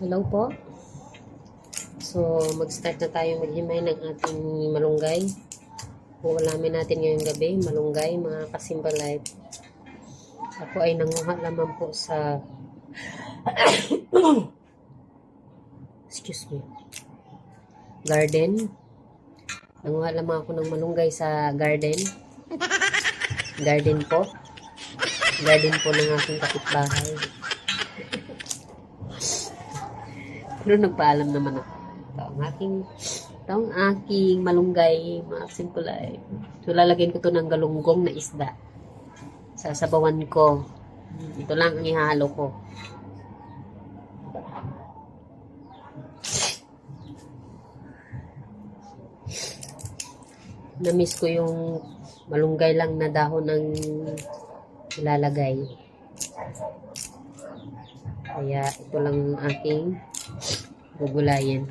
Hello po. So, mag-start na tayo maghimay ng ating malunggay. Uulamin natin ngayong gabi, malunggay, mga ka-Simba Life. Ako ay nanguha lamang po sa excuse me, garden. Nanguha lamang ako ng malunggay sa garden. Garden po. Garden po ng aking kapitbahay. Pero nagpaalam naman ako. Ito ang aking malunggay, mga simple life. So, lalagyan ko to ng galunggong na isda. Sasabawan ko. Ito lang ang ihalo ko. Namiss ko yung malunggay lang na dahon ng ilalagay. Kaya ito lang ang aking gugulayin.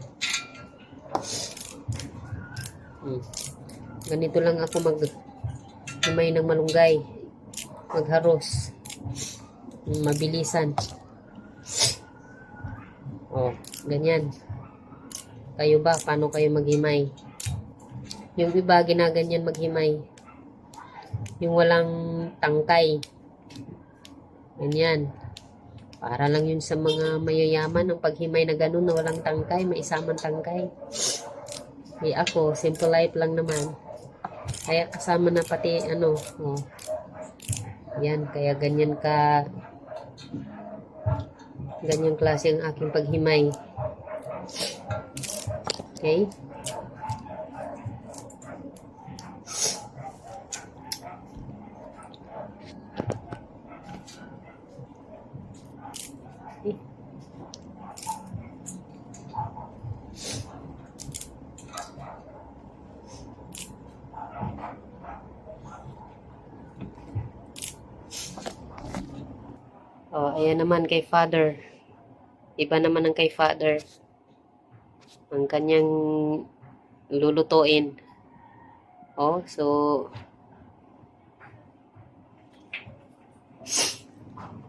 Ganito lang ako mag-himay ng malunggay. Magharos. Mabilisan. Oh, ganyan. Kayo ba? Paano kayo maghimay? Yung iba, ginaganyan maghimay. Yung walang tangkay. Ganyan. Para lang yun sa mga mayayaman ang paghimay na ganun na walang tangkay, may isamang tangkay. Ako, simple life lang naman. Kaya kasama na pati ano, oh. Yan, kaya ganyan ganyang klase ang aking paghimay. Okay? Oh, ayan naman kay Father. Iba naman ang kay Father. Ang kanyang lulutuin. Oh, so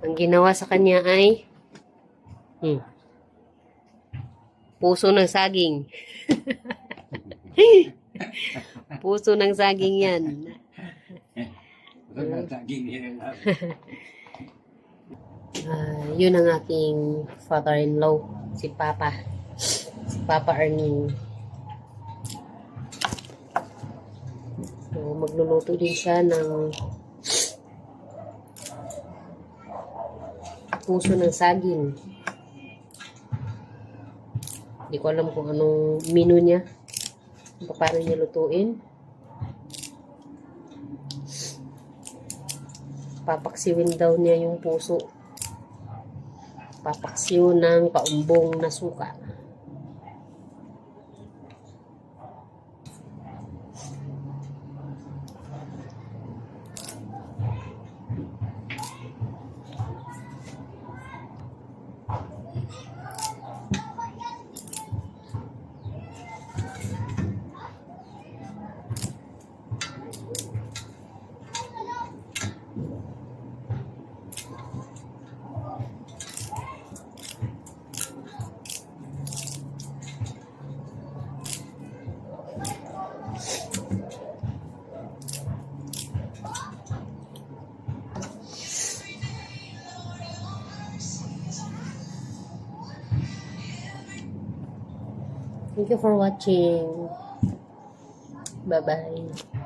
ang ginawa sa kanya ay puso ng saging. Puso ng saging yan. Yun ang aking father-in-law, si Papa Ernie. So, magluluto din siya ng puso ng saging. Hindi ko alam kung anong menu niya, paano niya lutuin. Papaksiwin daw niya yung puso. Papaksiw ng paumbong na suka. Thank you for watching. Bye-bye.